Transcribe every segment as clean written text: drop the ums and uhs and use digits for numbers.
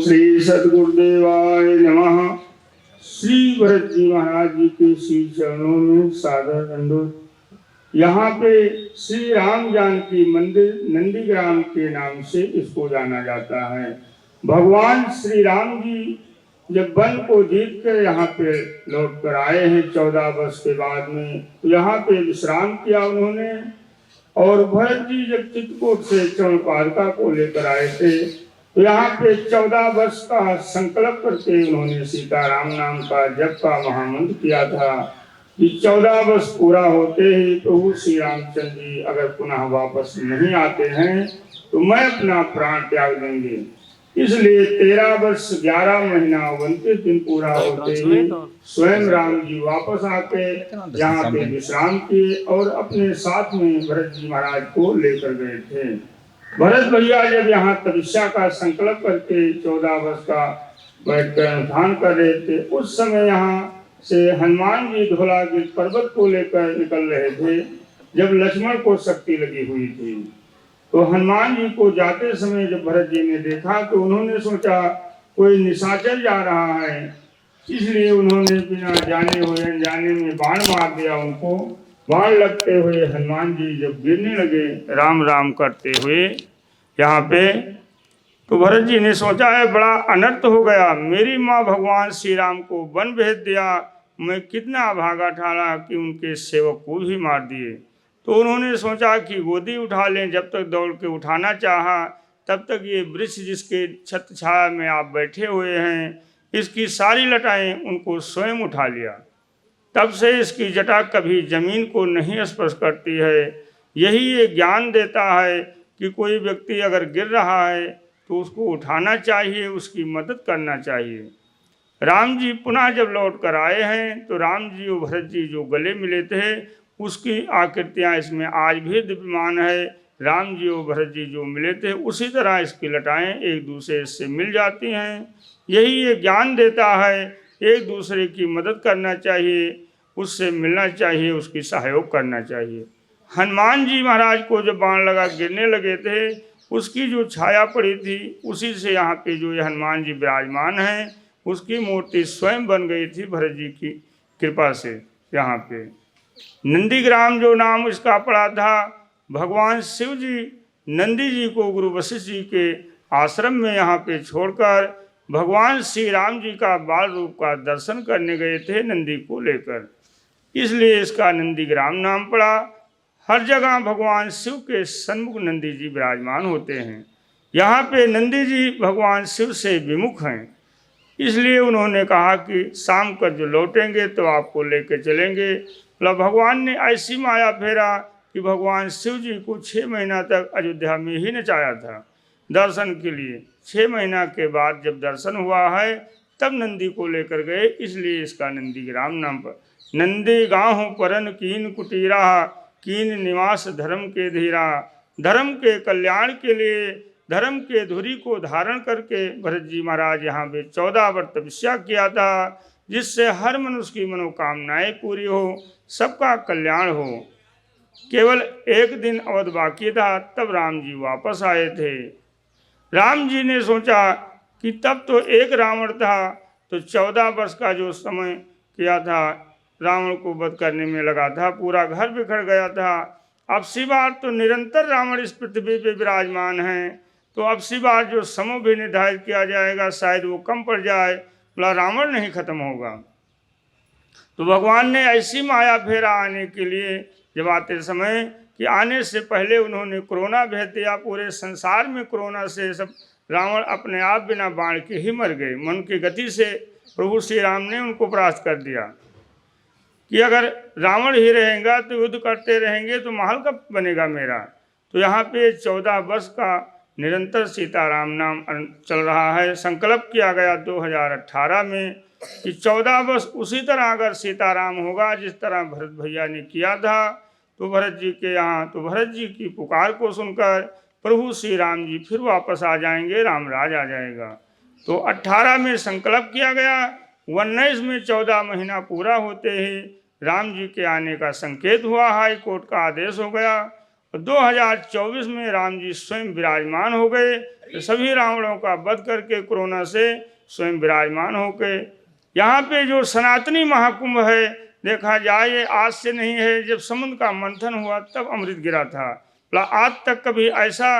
श्री सद्गुरुदेवाय नमः। श्री भरत जी महाराज जी के श्री चरणों में सादर दंडोत। यहाँ पे श्री राम जानकी मंदिर नंदीग्राम के नाम से इसको जाना जाता है। भगवान श्री राम जी जब वन को जीत कर यहाँ पे लौट कर आए हैं 14 वर्ष के बाद में, तो यहाँ पे विश्राम किया उन्होंने। और भरत जी जब चित्रकूट से चौपालिका को लेकर आए थे, तो यहाँ पे 14 वर्ष का संकल्प करके उन्होंने सीताराम नाम का जप का महामंत्र किया था कि 14 वर्ष पूरा होते ही प्रभु श्री रामचंद्र जी अगर पुनः वापस नहीं आते हैं तो मैं अपना प्राण त्याग देंगे। इसलिए 13 वर्ष 11 महीना 29 दिन पूरा होते ही स्वयं राम जी वापस आके यहाँ पे विश्राम किए और अपने साथ में भरत जी महाराज को लेकर गए थे। भरत भैया जब यहाँ तपस्या का संकल्प करके 14 वर्ष का बैठकर अनुष्ठान कर रहे थे, उस समय यहाँ से हनुमान जी धौलागिरी पर्वत को लेकर निकल रहे थे जब लक्ष्मण को शक्ति लगी हुई थी। तो हनुमान जी को जाते समय जब भरत जी ने देखा तो उन्होंने सोचा कोई निशाचर जा रहा है, इसलिए उन्होंने बिना जाने हुए अनजाने में बाण मार दिया उनको। बाण लगते हुए हनुमान जी जब गिरने लगे राम राम करते हुए यहाँ पे, तो भरत जी ने सोचा है बड़ा अनर्थ हो गया, मेरी माँ भगवान श्री राम को वन भेज दिया, मैं कितना अभागा ठाला कि उनके सेवक को भी मार दिए। तो उन्होंने सोचा कि गोदी उठा लें। जब तक दौड़ के उठाना चाहा तब तक ये वृक्ष जिसके छत छाया में आप बैठे हुए हैं, इसकी सारी लटाएं उनको स्वयं उठा लिया। तब से इसकी जटा कभी जमीन को नहीं स्पर्श करती है। यही ये ज्ञान देता है कि कोई व्यक्ति अगर गिर रहा है तो उसको उठाना चाहिए, उसकी मदद करना चाहिए। राम जी पुनः जब लौट कर आए हैं तो राम जी और भरत जी जो गले मिले थे उसकी आकृतियाँ इसमें आज भी दिव्यमान है। राम जी और भरत जी जो मिले थे उसी तरह इसकी लटाएं एक दूसरे से मिल जाती हैं। यही ये ज्ञान देता है, एक दूसरे की मदद करना चाहिए, उससे मिलना चाहिए, उसकी सहयोग करना चाहिए। हनुमान जी महाराज को जब बाण लगा गिरने लगे थे, उसकी जो छाया पड़ी थी उसी से यहाँ पे जो ये हनुमान जी विराजमान हैं उसकी मूर्ति स्वयं बन गई थी भरत जी की कृपा से। यहाँ पे नंदीग्राम जो नाम इसका पड़ा था, भगवान शिव जी नंदी जी को गुरु वशिष्ठ जी के आश्रम में यहाँ पे छोड़कर भगवान श्री राम जी का बाल रूप का दर्शन करने गए थे नंदी को लेकर, इसलिए इसका नंदीग्राम नाम पड़ा। हर जगह भगवान शिव के सन्मुख नंदी जी विराजमान होते हैं। यहाँ पे नंदी जी भगवान शिव से विमुख हैं, इसलिए उन्होंने कहा कि शाम को जो लौटेंगे तो आपको लेके चलेंगे। मतलब भगवान ने ऐसी माया फेरा कि भगवान शिव जी को 6 महीना तक अयोध्या में ही नचाया था दर्शन के लिए। 6 महीना के बाद जब दर्शन हुआ है तब नंदी को लेकर गए, इसलिए इसका नंदीग्राम नाम पर। नंदी गाँव परन कीन कुटीरा, कीन निवास धर्म के धीरा। धर्म के कल्याण के लिए धर्म के धुरी को धारण करके भरत जी महाराज यहाँ पे 14 वर्ष तपस्या किया था, जिससे हर मनुष्य की मनोकामनाएं पूरी हो, सबका कल्याण हो। केवल एक दिन अवध बाकी था तब राम जी वापस आए थे। राम जी ने सोचा कि तब तो एक रावण था, तो 14 वर्ष का जो समय किया था रावण को वध करने में लगा था, पूरा घर बिखर गया था। अब सी बार तो निरंतर रावण इस पृथ्वी पे विराजमान हैं, तो अब सी बार जो समय भी निर्धारित किया जाएगा शायद वो कम पड़ जाए, बोला रावण नहीं खत्म होगा। तो भगवान ने ऐसी माया फेरा आने के लिए जब आते समय कि आने से पहले उन्होंने कोरोना भेज दिया। पूरे संसार में कोरोना से सब रावण अपने आप बिना बाण के ही मर गए। मन की गति से प्रभु श्री राम ने उनको परास्त कर दिया कि अगर रावण ही रहेगा तो युद्ध करते रहेंगे तो महल कब बनेगा मेरा। तो यहाँ पे 14 वर्ष का निरंतर सीताराम नाम चल रहा है। संकल्प किया गया 2018 में कि 14 वर्ष उसी तरह अगर सीताराम होगा जिस तरह भरत भैया ने किया था, तो भरत जी के यहाँ तो भरत जी की पुकार को सुनकर प्रभु श्री राम जी फिर वापस आ जाएंगे, रामराज आ जाएगा। तो 18 में संकल्प किया गया, 19 में 14 महीना पूरा होते ही राम जी के आने का संकेत हुआ, हाई कोर्ट का आदेश हो गया और 2024 में राम जी स्वयं विराजमान हो गए। तो सभी रावणों का वध करके कोरोना से स्वयं विराजमान हो गए। यहाँ पे जो सनातनी महाकुंभ है, देखा जाए ये आज से नहीं है, जब समुद्र का मंथन हुआ तब अमृत गिरा था। आज तक कभी ऐसा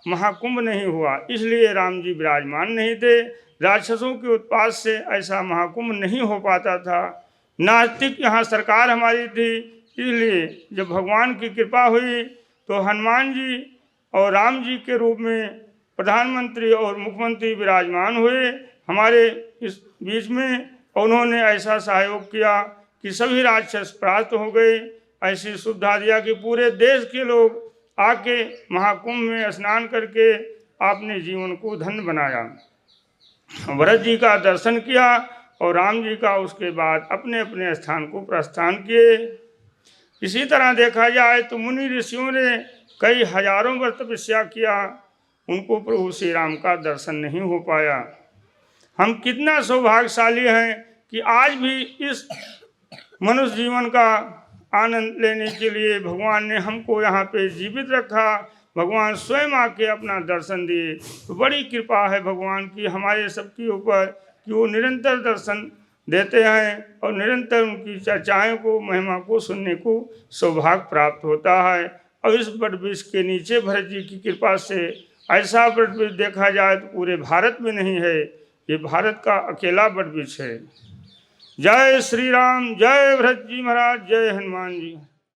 महाकुंभ नहीं हुआ, इसलिए राम जी विराजमान नहीं थे। राक्षसों के उत्पात से ऐसा महाकुंभ नहीं हो पाता था। नास्तिक यहाँ सरकार हमारी थी, इसलिए जब भगवान की कृपा हुई तो हनुमान जी और राम जी के रूप में प्रधानमंत्री और मुख्यमंत्री विराजमान हुए हमारे इस बीच में। उन्होंने ऐसा सहयोग किया कि सभी राक्षस परास्त हो गए। ऐसी सुविधा दिया कि पूरे देश के लोग आके महाकुंभ में स्नान करके अपने जीवन को धन्य बनाया। भरत जी का दर्शन किया और राम जी का उसके बाद अपने अपने स्थान को प्रस्थान किए। इसी तरह देखा जाए तो मुनि ऋषियों ने कई हजारों वर्ष तपस्या किया, उनको प्रभु श्री राम का दर्शन नहीं हो पाया। हम कितना सौभाग्यशाली हैं कि आज भी इस मनुष्य जीवन का आनंद लेने के लिए भगवान ने हमको यहाँ पे जीवित रखा। भगवान स्वयं आके अपना दर्शन दिए। तो बड़ी कृपा है भगवान की हमारे सबके ऊपर कि वो निरंतर दर्शन देते हैं और निरंतर उनकी चर्चाएं को, महिमा को सुनने को सौभाग्य प्राप्त होता है। और इस वटवृक्ष के नीचे भरत जी की कृपा से ऐसा वटवृक्ष देखा जाए तो पूरे भारत में नहीं है, ये भारत का अकेला वटवृक्ष है। जय श्री राम, जय भरत जी महाराज, जय हनुमान जी।